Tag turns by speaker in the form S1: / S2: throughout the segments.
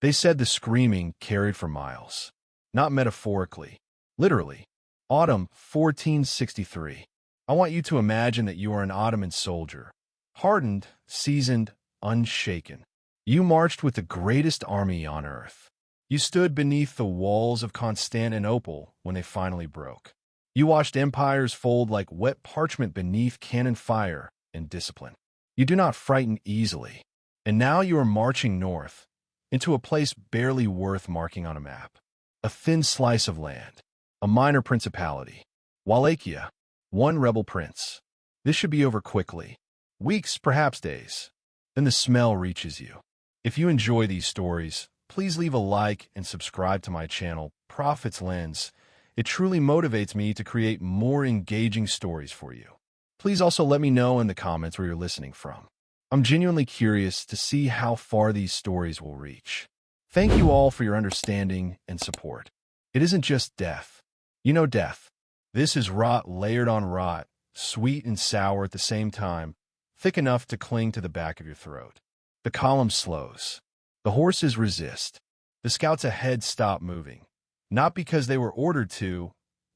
S1: They said the screaming carried for miles. Not metaphorically. Literally. Autumn 1463. I want you to imagine that you are an Ottoman soldier. Hardened, seasoned, unshaken. You marched with the greatest army on earth. You stood beneath the walls of Constantinople when they finally broke. You watched empires fold like wet parchment beneath cannon fire and discipline. You do not frighten easily. And now you are marching north, into a place barely worth marking on a map. A thin slice of land. A minor principality. Wallachia. One rebel prince. This should be over quickly. Weeks, perhaps days. Then the smell reaches you. If you enjoy these stories, please leave a like and subscribe to my channel, Prophet's Lens. It truly motivates me to create more engaging stories for you. Please also let me know in the comments where you're listening from. I'm genuinely curious to see how far these stories will reach. Thank you all for your understanding and support. It isn't just death. You know death. This is rot layered on rot, sweet and sour at the same time, thick enough to cling to the back of your throat. The column slows. The horses resist. The scouts ahead stop moving. Not because they were ordered to,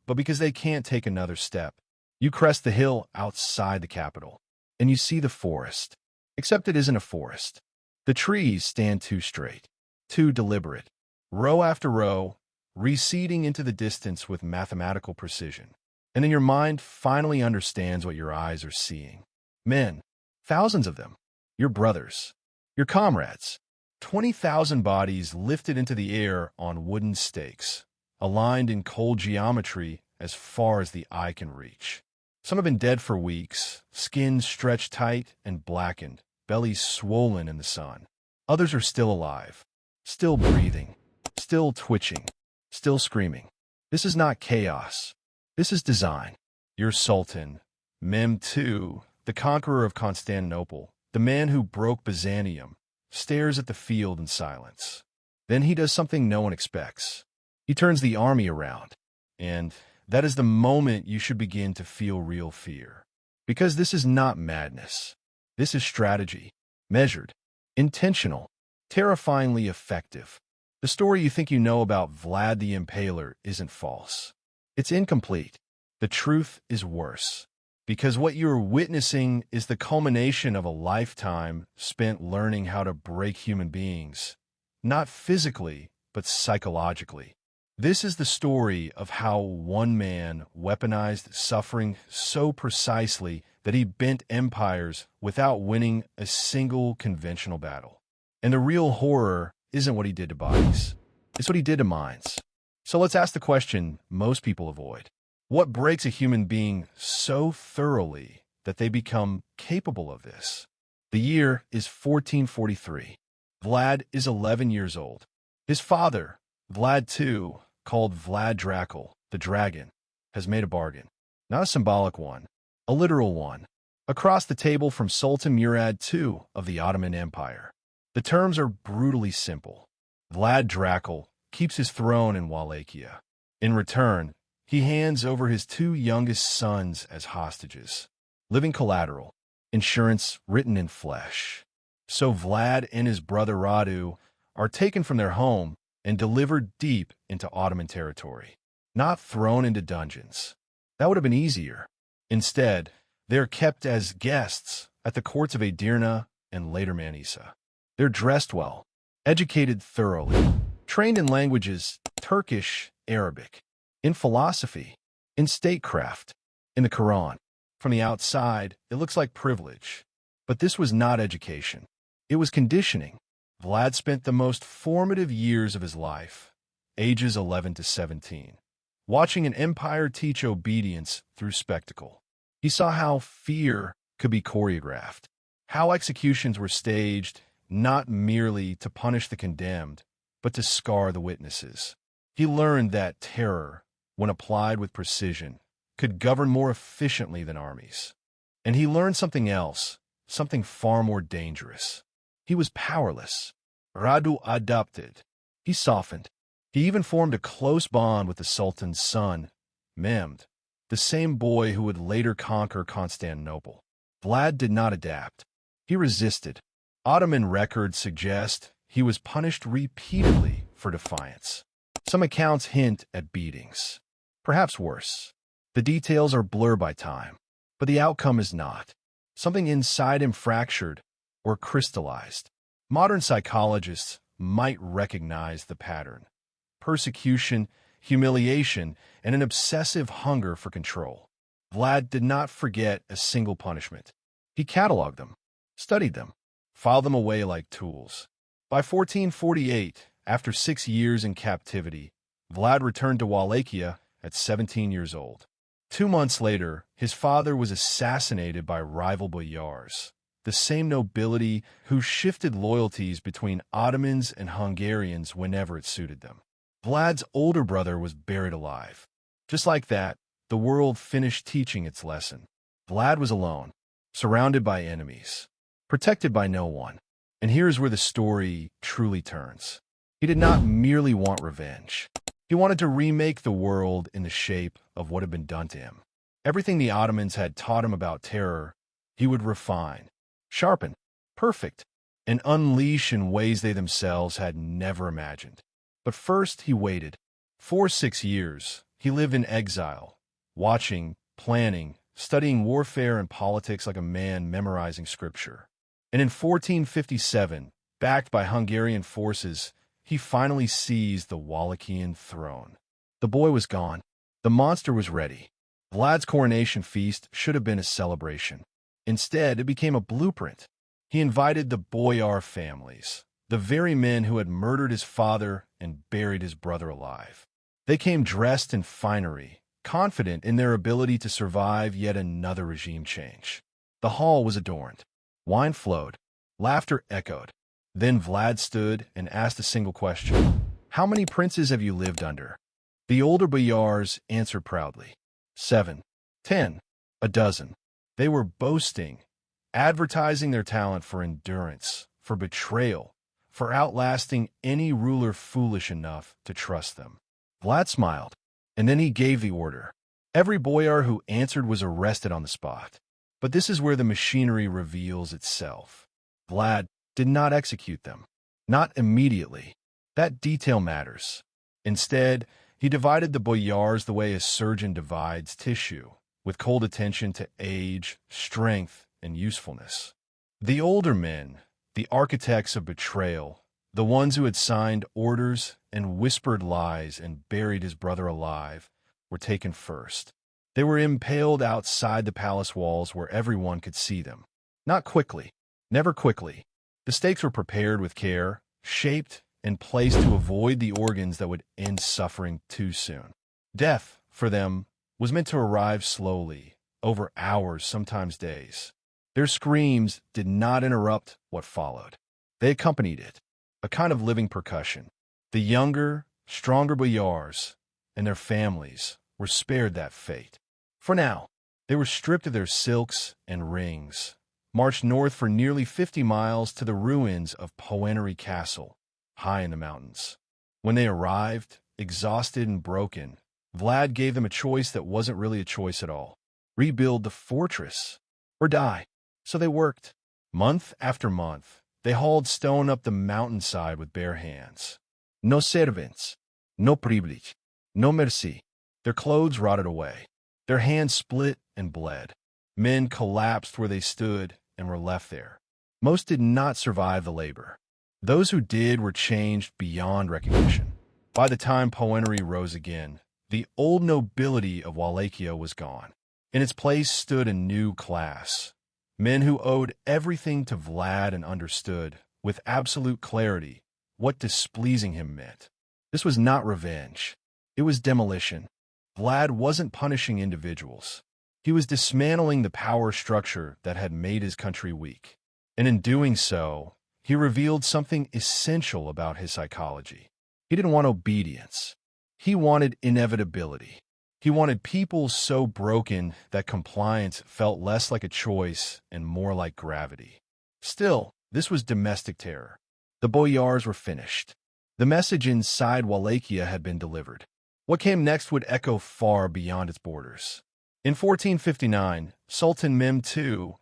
S1: but because they can't take another step. You crest the hill outside the capital, and you see the forest. Except it isn't a forest. The trees stand too straight, too deliberate, row after row, receding into the distance with mathematical precision. And then your mind finally understands what your eyes are seeing. Men, thousands of them, your brothers, your comrades, 20,000 bodies lifted into the air on wooden stakes, aligned in cold geometry as far as the eye can reach. Some have been dead for weeks, skins stretched tight and blackened, bellies swollen in the sun. Others are still alive, still breathing, still twitching, still screaming. This is not chaos. This is design. Your Sultan, Mehmed II, the conqueror of Constantinople, the man who broke Byzantium, stares at the field in silence. Then he does something no one expects. He turns the army around, and that is the moment you should begin to feel real fear. Because this is not madness. This is strategy. Measured. Intentional. Terrifyingly effective. The story you think you know about Vlad the Impaler isn't false. It's incomplete. The truth is worse. Because what you're witnessing is the culmination of a lifetime spent learning how to break human beings. Not physically, but psychologically. This is the story of how one man weaponized suffering so precisely that he bent empires without winning a single conventional battle. And the real horror isn't what he did to bodies. It's what he did to minds. So let's ask the question most people avoid. What breaks a human being so thoroughly that they become capable of this? The year is 1443. Vlad is 11 years old. His father, Vlad II, called Vlad Dracul, the dragon, has made a bargain. Not a symbolic one, a literal one. Across the table from Sultan Murad II of the Ottoman Empire. The terms are brutally simple. Vlad Dracul keeps his throne in Wallachia. In return, he hands over his two youngest sons as hostages. Living collateral, insurance written in flesh. So Vlad and his brother Radu are taken from their home and delivered deep into Ottoman territory. Not thrown into dungeons. That would have been easier. Instead, they are kept as guests at the courts of Edirne and later Manisa. They're dressed well, educated thoroughly, trained in languages Turkish, Arabic, in philosophy, in statecraft, in the Quran. From the outside, it looks like privilege. But this was not education. It was conditioning. Vlad spent the most formative years of his life, ages 11 to 17, watching an empire teach obedience through spectacle. He saw how fear could be choreographed, how executions were staged not merely to punish the condemned, but to scar the witnesses. He learned that terror, when applied with precision, could govern more efficiently than armies. And he learned something else, something far more dangerous. He was powerless. Radu adopted. He softened. He even formed a close bond with the Sultan's son, Mehmed, the same boy who would later conquer Constantinople. Vlad did not adapt. He resisted. Ottoman records suggest he was punished repeatedly for defiance. Some accounts hint at beatings. Perhaps worse. The details are blurred by time, but the outcome is not. Something inside him fractured or crystallized. Modern psychologists might recognize the pattern: persecution, humiliation, and an obsessive hunger for control. Vlad did not forget a single punishment. He cataloged them, studied them, filed them away like tools. By 1448, after 6 years in captivity, Vlad returned to Wallachia at 17 years old. 2 months later, his father was assassinated by rival boyars, the same nobility who shifted loyalties between Ottomans and Hungarians whenever it suited them. Vlad's older brother was buried alive. Just like that, the world finished teaching its lesson. Vlad was alone, surrounded by enemies, protected by no one. And here's where the story truly turns. He did not merely want revenge. He wanted to remake the world in the shape of what had been done to him. Everything the Ottomans had taught him about terror, he would refine, sharpen, perfect, and unleash in ways they themselves had never imagined. But first he waited. For 6 years, he lived in exile, watching, planning, studying warfare and politics like a man memorizing scripture. And in 1457, backed by Hungarian forces, he finally seized the Wallachian throne. The boy was gone. The monster was ready. Vlad's coronation feast should have been a celebration. Instead, it became a blueprint. He invited the boyar families, the very men who had murdered his father and buried his brother alive. They came dressed in finery, confident in their ability to survive yet another regime change. The hall was adorned. Wine flowed. Laughter echoed. Then Vlad stood and asked a single question. How many princes have you lived under? The older boyars answered proudly. 7, 10, a dozen. They were boasting, advertising their talent for endurance, for betrayal, for outlasting any ruler foolish enough to trust them. Vlad smiled, and then he gave the order. Every boyar who answered was arrested on the spot. But this is where the machinery reveals itself. Vlad did not execute them. Not immediately. That detail matters. Instead, he divided the boyars the way a surgeon divides tissue, with cold attention to age, strength, and usefulness. The older men, the architects of betrayal, the ones who had signed orders and whispered lies and buried his brother alive, were taken first. They were impaled outside the palace walls where everyone could see them. Not quickly. Never quickly. The stakes were prepared with care, shaped and placed to avoid the organs that would end suffering too soon. Death, for them, was meant to arrive slowly, over hours, sometimes days. Their screams did not interrupt what followed. They accompanied it, a kind of living percussion. The younger, stronger boyars and their families were spared that fate. For now, they were stripped of their silks and rings, marched north for nearly 50 miles to the ruins of Powenary Castle, high in the mountains. When they arrived, exhausted and broken, Vlad gave them a choice that wasn't really a choice at all. Rebuild the fortress or die. So they worked. Month after month, they hauled stone up the mountainside with bare hands. No servants, no privilege, no merci. Their clothes rotted away. Their hands split and bled. Men collapsed where they stood and were left there. Most did not survive the labor. Those who did were changed beyond recognition. By the time Powenary rose again, the old nobility of Wallachia was gone. In its place stood a new class. Men who owed everything to Vlad and understood, with absolute clarity, what displeasing him meant. This was not revenge. It was demolition. Vlad wasn't punishing individuals. He was dismantling the power structure that had made his country weak. And in doing so, he revealed something essential about his psychology. He didn't want obedience. He wanted inevitability. He wanted people so broken that compliance felt less like a choice and more like gravity. Still, this was domestic terror. The boyars were finished. The message inside Wallachia had been delivered. What came next would echo far beyond its borders. In 1459, Sultan Mehmed II,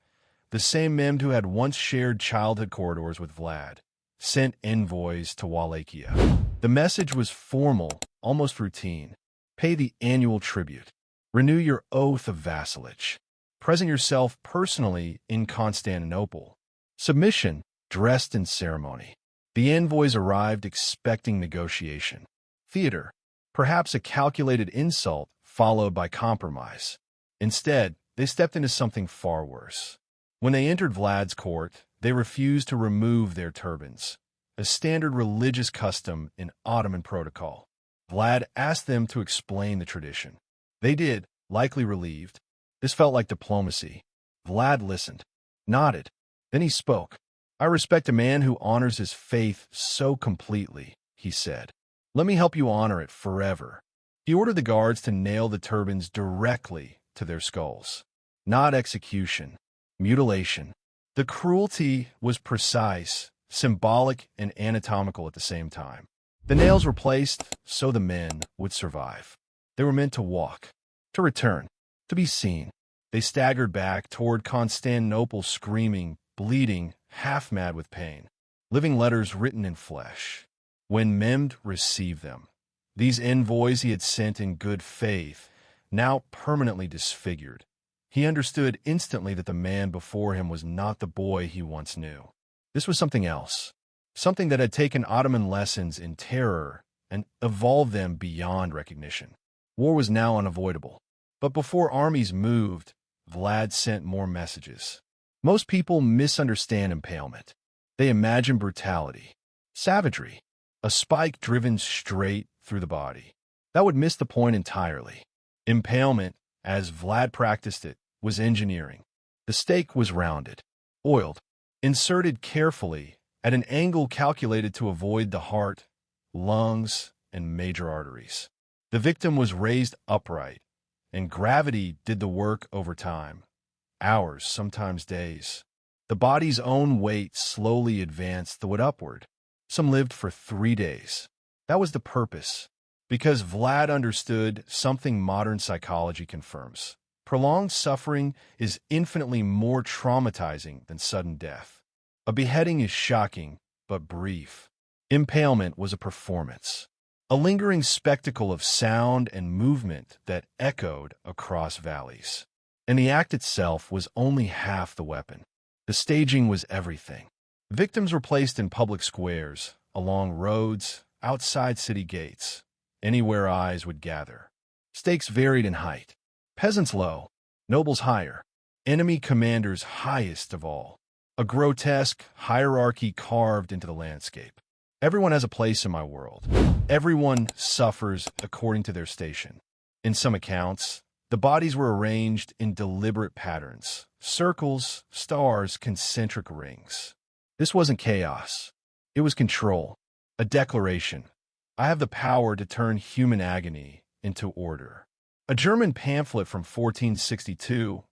S1: the same Mehmed who had once shared childhood corridors with Vlad, sent envoys to Wallachia. The message was formal, almost routine. Pay the annual tribute. Renew your oath of vassalage. Present yourself personally in Constantinople. Submission, dressed in ceremony. The envoys arrived expecting negotiation. Theater, perhaps a calculated insult followed by compromise. Instead, they stepped into something far worse. When they entered Vlad's court, they refused to remove their turbans, a standard religious custom in Ottoman protocol. Vlad asked them to explain the tradition. They did, likely relieved. This felt like diplomacy. Vlad listened, nodded. Then he spoke. I respect a man who honors his faith so completely, he said. Let me help you honor it forever. He ordered the guards to nail the turbans directly to their skulls. Not execution, mutilation. The cruelty was precise, symbolic, and anatomical at the same time. The nails were placed so the men would survive. They were meant to walk, to return, to be seen. They staggered back toward Constantinople screaming, bleeding, half-mad with pain. Living letters written in flesh. When Mehmed received them, these envoys he had sent in good faith, now permanently disfigured, he understood instantly that the man before him was not the boy he once knew. This was something else, something that had taken Ottoman lessons in terror and evolved them beyond recognition. War was now unavoidable. But before armies moved, Vlad sent more messages. Most people misunderstand impalement. They imagine brutality, savagery, a spike driven straight through the body. That would miss the point entirely. Impalement, as Vlad practiced it, was engineering. The stake was rounded, oiled, inserted carefully at an angle calculated to avoid the heart, lungs, and major arteries. The victim was raised upright, and gravity did the work over time. Hours, sometimes days. The body's own weight slowly advanced the wood upward. Some lived for 3 days. That was the purpose, because Vlad understood something modern psychology confirms. Prolonged suffering is infinitely more traumatizing than sudden death. A beheading is shocking, but brief. Impalement was a performance, a lingering spectacle of sound and movement that echoed across valleys. And the act itself was only half the weapon. The staging was everything. Victims were placed in public squares, along roads, outside city gates, anywhere eyes would gather. Stakes varied in height. Peasants low, nobles higher, enemy commanders highest of all. A grotesque hierarchy carved into the landscape. Everyone has a place in my world. Everyone suffers according to their station. In some accounts, the bodies were arranged in deliberate patterns, circles, stars, concentric rings. This wasn't chaos. It was control, a declaration. I have the power to turn human agony into order. A German pamphlet from 1462,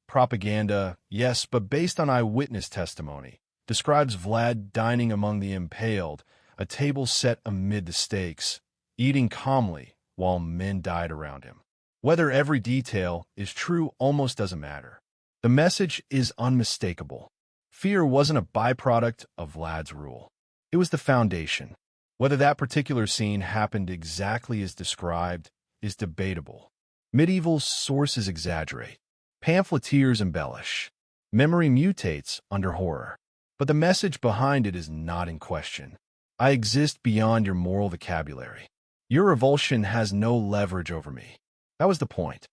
S1: propaganda, yes, but based on eyewitness testimony, describes Vlad dining among the impaled, a table set amid the stakes, eating calmly while men died around him. Whether every detail is true almost doesn't matter. The message is unmistakable. Fear wasn't a byproduct of Vlad's rule. It was the foundation. Whether that particular scene happened exactly as described is debatable. Medieval sources exaggerate. Pamphleteers embellish. Memory mutates under horror. But the message behind it is not in question. I exist beyond your moral vocabulary. Your revulsion has no leverage over me. That was the point.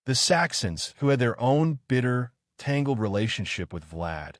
S1: The Saxons, who had their own bitter, tangled relationship with Vlad,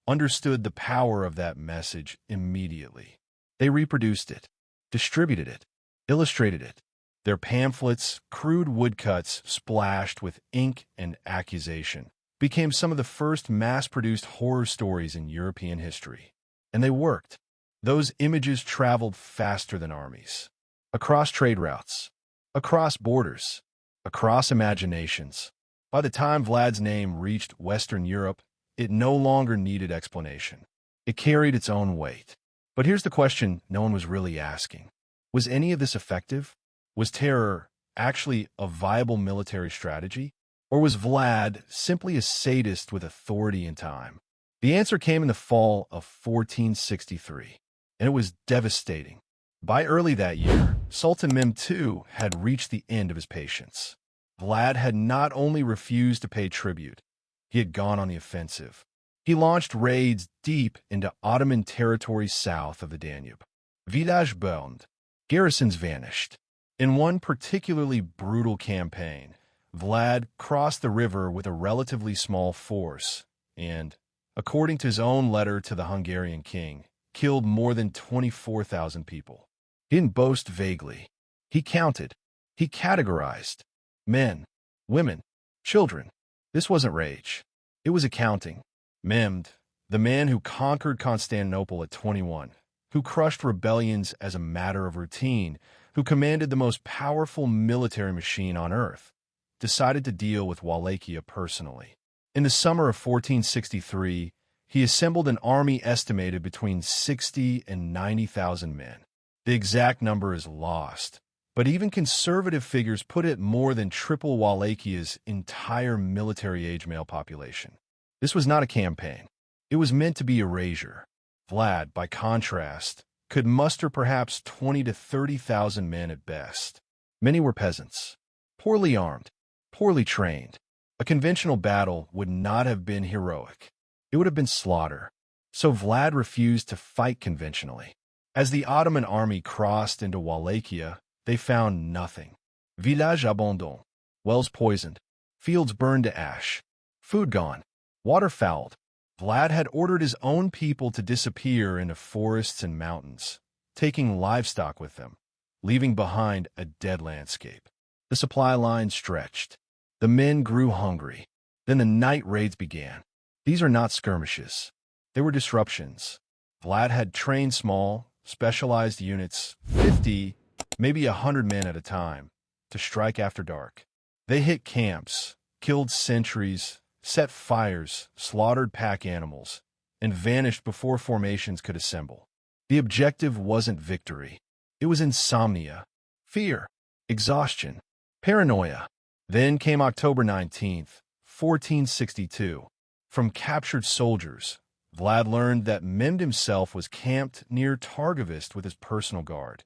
S1: understood the power of that message immediately. They reproduced it, distributed it, illustrated it. Their pamphlets, crude woodcuts splashed with ink and accusation, became some of the first mass-produced horror stories in European history. And they worked. Those images traveled faster than armies. Across trade routes, across borders, across imaginations. By the time Vlad's name reached Western Europe, it no longer needed explanation. It carried its own weight. But here's the question no one was really asking. Was any of this effective? Was terror actually a viable military strategy? Or was Vlad simply a sadist with authority and time? The answer came in the fall of 1463. and it was devastating. By early that year, Sultan Mehmed II had reached the end of his patience. Vlad had not only refused to pay tribute, he had gone on the offensive. He launched raids deep into Ottoman territory south of the Danube. Villages burned, garrisons vanished. In one particularly brutal campaign, Vlad crossed the river with a relatively small force and, according to his own letter to the Hungarian king, killed more than 24,000 people. He didn't boast vaguely. He counted. He categorized. Men, women, children. This wasn't rage. It was accounting. Mehmed, the man who conquered Constantinople at 21, who crushed rebellions as a matter of routine, who commanded the most powerful military machine on earth, decided to deal with Wallachia personally. In the summer of 1463, he assembled an army estimated between 60 and 90,000 men. The exact number is lost, but even conservative figures put it more than triple Wallachia's entire military-age male population. This was not a campaign. It was meant to be erasure. Vlad, by contrast, could muster perhaps 20 to 30,000 men at best. Many were peasants, poorly armed, poorly trained. A conventional battle would not have been heroic. It would have been slaughter. So Vlad refused to fight conventionally. As the Ottoman army crossed into Wallachia, they found nothing. Village abandon, wells poisoned, fields burned to ash, food gone, water fouled. Vlad had ordered his own people to disappear into forests and mountains, taking livestock with them, leaving behind a dead landscape. The supply line stretched. The men grew hungry. Then the night raids began. These are not skirmishes. They were disruptions. Vlad had trained small, specialized units, 50, maybe 100 men at a time, to strike after dark. They hit camps, killed sentries, set fires, slaughtered pack animals, and vanished before formations could assemble. The objective wasn't victory. It was insomnia, fear, exhaustion, paranoia. Then came October 19th, 1462. From captured soldiers, Vlad learned that Mehmed himself was camped near Targovist with his personal guard,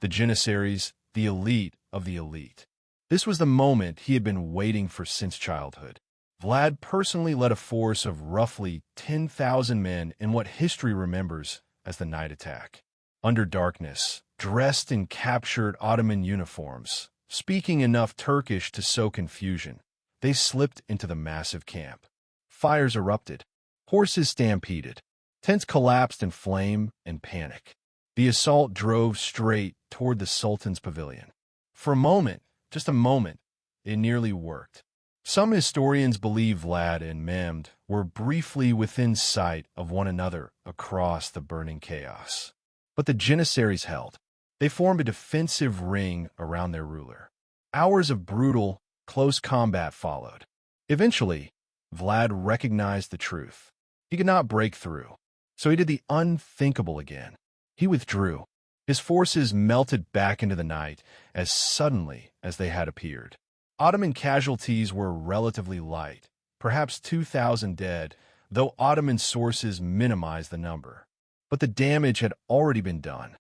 S1: the Janissaries, the elite of the elite. This was the moment he had been waiting for since childhood. Vlad personally led a force of roughly 10,000 men in what history remembers as the night attack. Under darkness, dressed in captured Ottoman uniforms, speaking enough Turkish to sow confusion, they slipped into the massive camp. Fires erupted. Horses stampeded. Tents collapsed in flame and panic. The assault drove straight toward the Sultan's pavilion. For a moment, just a moment, it nearly worked. Some historians believe Vlad and Mehmed were briefly within sight of one another across the burning chaos. But the Janissaries held. They formed a defensive ring around their ruler. Hours of brutal, close combat followed. Eventually, Vlad recognized the truth. He could not break through, so he did the unthinkable again. He withdrew. His forces melted back into the night as suddenly as they had appeared. Ottoman casualties were relatively light, perhaps 2,000 dead, though Ottoman sources minimized the number. But the damage had already been done.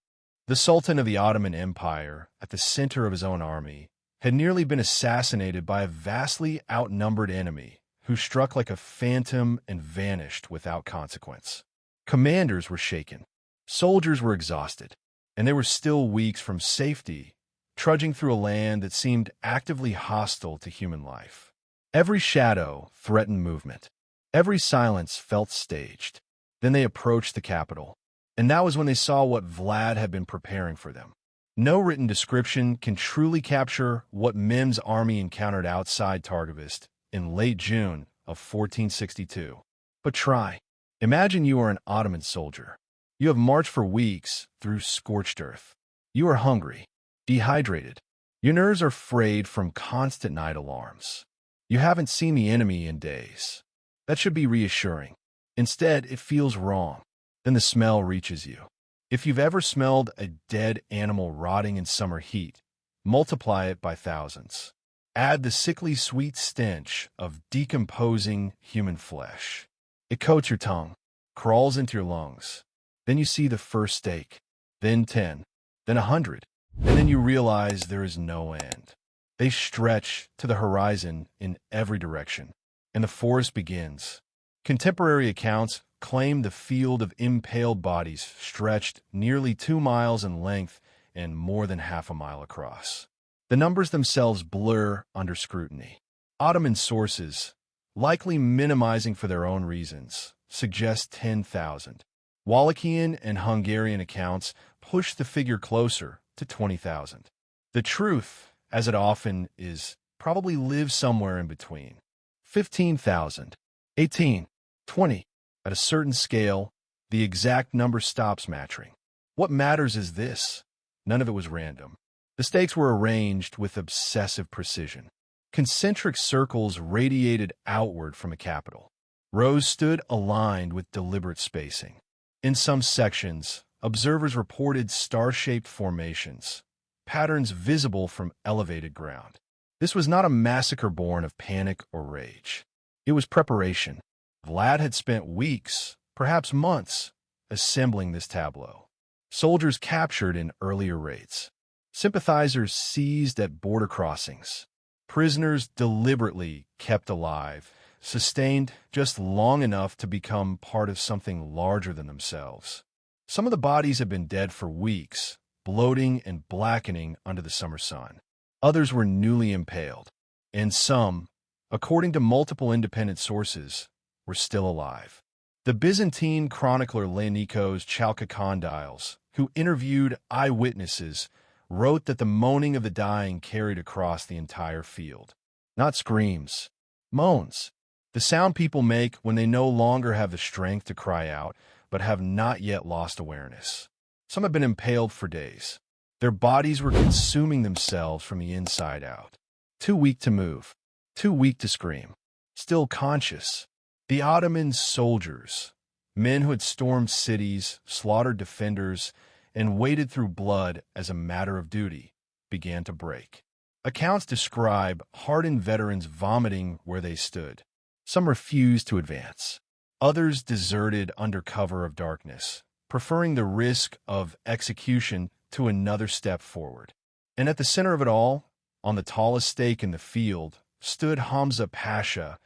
S1: The Sultan of the Ottoman Empire, at the center of his own army, had nearly been assassinated by a vastly outnumbered enemy who struck like a phantom and vanished without consequence. Commanders were shaken. Soldiers were exhausted, and they were still weeks from safety, trudging through a land that seemed actively hostile to human life. Every shadow threatened movement. Every silence felt staged. Then they approached the capital, and that was when they saw what Vlad had been preparing for them. No written description can truly capture what Mehmed's army encountered outside Targovist in late June of 1462. But try. Imagine you are an Ottoman soldier. You have marched for weeks through scorched earth. You are hungry, dehydrated. Your nerves are frayed from constant night alarms. You haven't seen the enemy in days. That should be reassuring. Instead, it feels wrong. Then the smell reaches you. If you've ever smelled a dead animal rotting in summer heat, multiply it by thousands. Add the sickly sweet stench of decomposing human flesh. It coats your tongue, crawls into your lungs. Then you see the first stake, then 10, then 100, and then you realize there is no end. They stretch to the horizon in every direction, and the forest begins. Contemporary accounts claim the field of impaled bodies stretched nearly 2 miles in length and more than half a mile across. The numbers themselves blur under scrutiny. Ottoman sources, likely minimizing for their own reasons, suggest 10,000. Wallachian and Hungarian accounts push the figure closer to 20,000. The truth, as it often is, probably lives somewhere in between. 15,000, 18, 20. At a certain scale, the exact number stops matching. What matters is this: none of it was random. The stakes were arranged with obsessive precision. Concentric circles radiated outward from a capital. Rows stood aligned with deliberate spacing. In some sections, observers reported star-shaped formations, patterns visible from elevated ground. This was not a massacre born of panic or rage. It was preparation. Vlad had spent weeks, perhaps months, assembling this tableau. Soldiers captured in earlier raids. Sympathizers seized at border crossings. Prisoners deliberately kept alive, sustained just long enough to become part of something larger than themselves. Some of the bodies had been dead for weeks, bloating and blackening under the summer sun. Others were newly impaled, and some, according to multiple independent sources, were still alive. The Byzantine chronicler Leonikos Chalkikondyles, who interviewed eyewitnesses, wrote that the moaning of the dying carried across the entire field. Not screams, moans. The sound people make when they no longer have the strength to cry out, but have not yet lost awareness. Some have been impaled for days. Their bodies were consuming themselves from the inside out. Too weak to move, too weak to scream. Still conscious. The Ottoman soldiers, men who had stormed cities, slaughtered defenders, and waded through blood as a matter of duty, began to break. Accounts describe hardened veterans vomiting where they stood. Some refused to advance. Others deserted under cover of darkness, preferring the risk of execution to another step forward. And at the center of it all, on the tallest stake in the field, stood Hamza Pasha,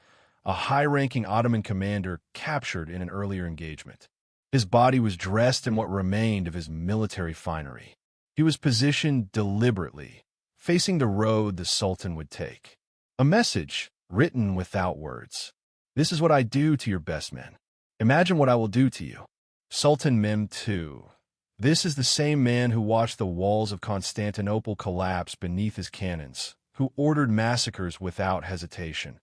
S1: a high-ranking Ottoman commander captured in an earlier engagement. His body was dressed in what remained of his military finery. He was positioned deliberately, facing the road the Sultan would take. A message written without words. This is what I do to your best men. Imagine what I will do to you. Sultan Mehmed II. This is the same man who watched the walls of Constantinople collapse beneath his cannons, who ordered massacres without hesitation,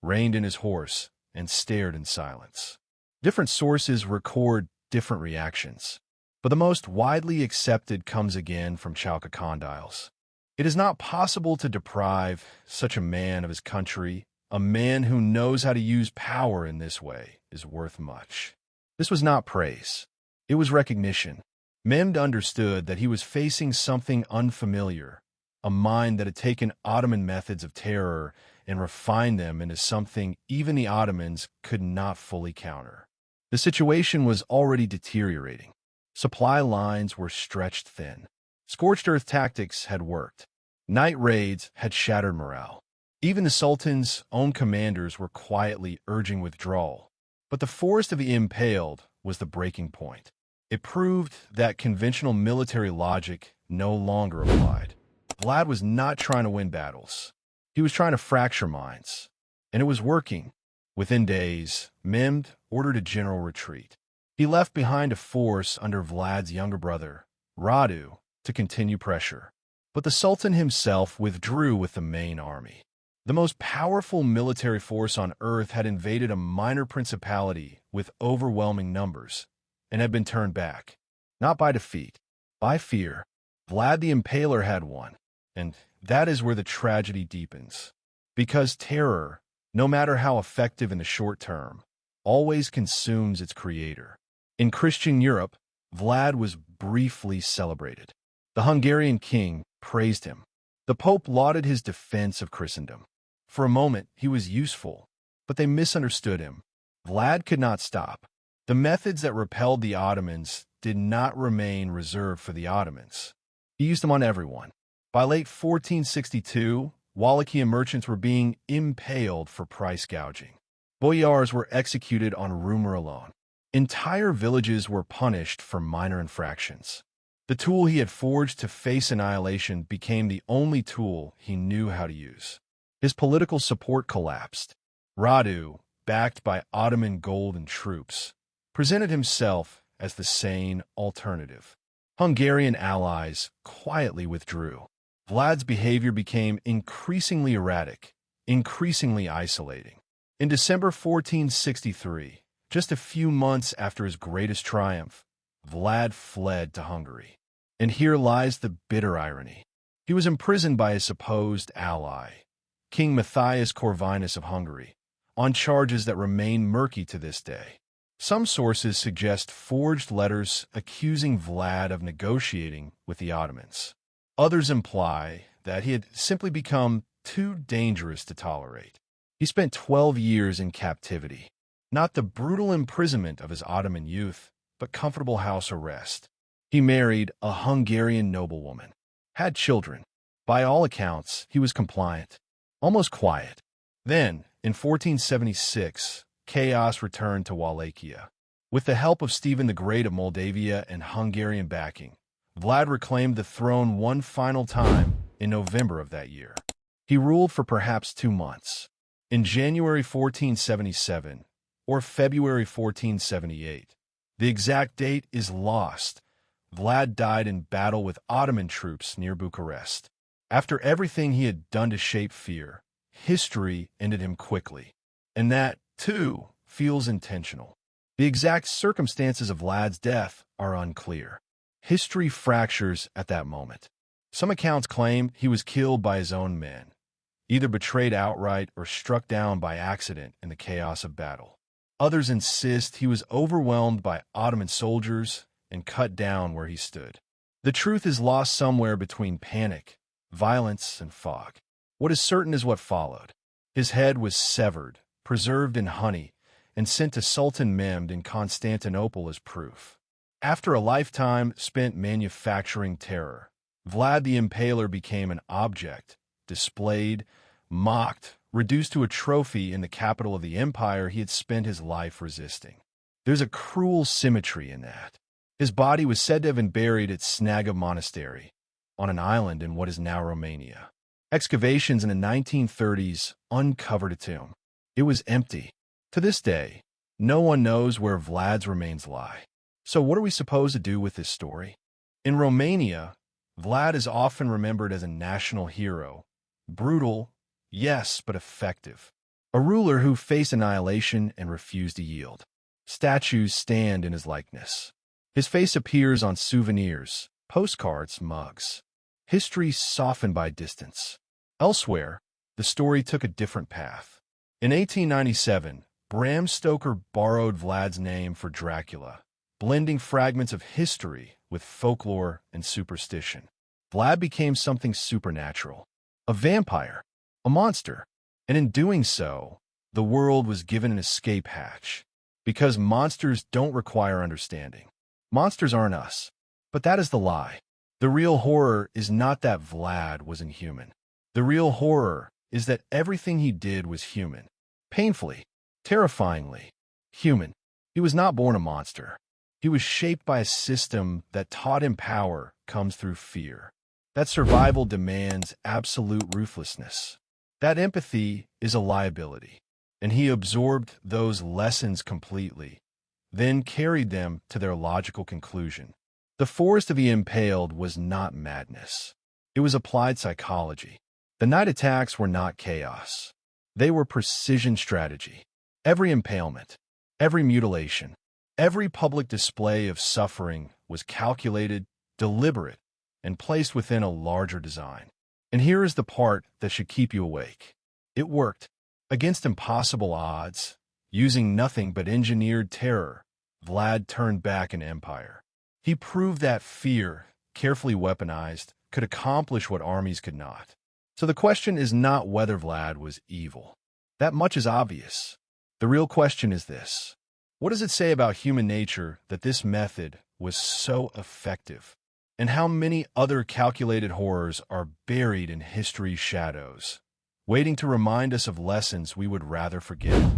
S1: reined in his horse, and stared in silence. Different sources record different reactions, but the most widely accepted comes again from Chalkikondyles. It is not possible to deprive such a man of his country. A man who knows how to use power in this way is worth much. This was not praise. It was recognition. Mehmed understood that he was facing something unfamiliar, a mind that had taken Ottoman methods of terror and refined them into something even the Ottomans could not fully counter. The situation was already deteriorating. Supply lines were stretched thin. Scorched earth tactics had worked. Night raids had shattered morale. Even the Sultan's own commanders were quietly urging withdrawal. But the forest of the impaled was the breaking point. It proved that conventional military logic no longer applied. Vlad was not trying to win battles. He was trying to fracture minds. And it was working. Within days, Mehmed ordered a general retreat. He left behind a force under Vlad's younger brother, Radu, to continue pressure. But the Sultan himself withdrew with the main army. The most powerful military force on earth had invaded a minor principality with overwhelming numbers and had been turned back. Not by defeat, by fear. Vlad the Impaler had won, and that is where the tragedy deepens. Because terror, no matter how effective in the short term, always consumes its creator. In Christian Europe, Vlad was briefly celebrated. The Hungarian king praised him. The Pope lauded his defense of Christendom. For a moment, he was useful, but they misunderstood him. Vlad could not stop. The methods that repelled the Ottomans did not remain reserved for the Ottomans. He used them on everyone. By late 1462, Wallachia merchants were being impaled for price gouging. Boyars were executed on rumor alone. Entire villages were punished for minor infractions. The tool he had forged to face annihilation became the only tool he knew how to use. His political support collapsed. Radu, backed by Ottoman gold and troops, presented himself as the sane alternative. Hungarian allies quietly withdrew. Vlad's behavior became increasingly erratic, increasingly isolating. In December 1463, just a few months after his greatest triumph, Vlad fled to Hungary. And here lies the bitter irony. He was imprisoned by his supposed ally, King Matthias Corvinus of Hungary, on charges that remain murky to this day. Some sources suggest forged letters accusing Vlad of negotiating with the Ottomans. Others imply that he had simply become too dangerous to tolerate. He spent 12 years in captivity, not the brutal imprisonment of his Ottoman youth, but comfortable house arrest. He married a Hungarian noblewoman, had children. By all accounts, he was compliant, almost quiet. Then, in 1476, chaos returned to Wallachia. With the help of Stephen the Great of Moldavia and Hungarian backing, Vlad reclaimed the throne one final time in November of that year. He ruled for perhaps 2 months. In January 1477, or February 1478, the exact date is lost, Vlad died in battle with Ottoman troops near Bucharest. After everything he had done to shape fear, history ended him quickly. And that, too, feels intentional. The exact circumstances of Vlad's death are unclear. History fractures at that moment. Some accounts claim he was killed by his own men, either betrayed outright or struck down by accident in the chaos of battle. Others insist he was overwhelmed by Ottoman soldiers and cut down where he stood. The truth is lost somewhere between panic, violence, and fog. What is certain is what followed. His head was severed, preserved in honey, and sent to Sultan Mehmed in Constantinople as proof. After a lifetime spent manufacturing terror, Vlad the Impaler became an object, displayed, mocked, reduced to a trophy in the capital of the empire he had spent his life resisting. There's a cruel symmetry in that. His body was said to have been buried at Snaga Monastery, on an island in what is now Romania. Excavations in the 1930s uncovered a tomb. It was empty. To this day, no one knows where Vlad's remains lie. So what are we supposed to do with this story? In Romania, Vlad is often remembered as a national hero. Brutal, yes, but effective. A ruler who faced annihilation and refused to yield. Statues stand in his likeness. His face appears on souvenirs, postcards, mugs. History softened by distance. Elsewhere, the story took a different path. In 1897, Bram Stoker borrowed Vlad's name for Dracula, blending fragments of history with folklore and superstition. Vlad became something supernatural, a vampire, a monster, and in doing so, the world was given an escape hatch, because monsters don't require understanding. Monsters aren't us, but that is the lie. The real horror is not that Vlad was inhuman. The real horror is that everything he did was human. Painfully, terrifyingly, human. He was not born a monster. He was shaped by a system that taught him power comes through fear. That survival demands absolute ruthlessness. That empathy is a liability. And he absorbed those lessons completely, then carried them to their logical conclusion. The forest of the impaled was not madness. It was applied psychology. The night attacks were not chaos. They were precision strategy. Every impalement, every mutilation, every public display of suffering was calculated, deliberate, and placed within a larger design. And here is the part that should keep you awake. It worked. Against impossible odds, using nothing but engineered terror, Vlad turned back an empire. He proved that fear, carefully weaponized, could accomplish what armies could not. So the question is not whether Vlad was evil. That much is obvious. The real question is this. What does it say about human nature that this method, was so effective, and how many other calculated horrors are buried in history's shadows, waiting to remind us of lessons we would rather forget.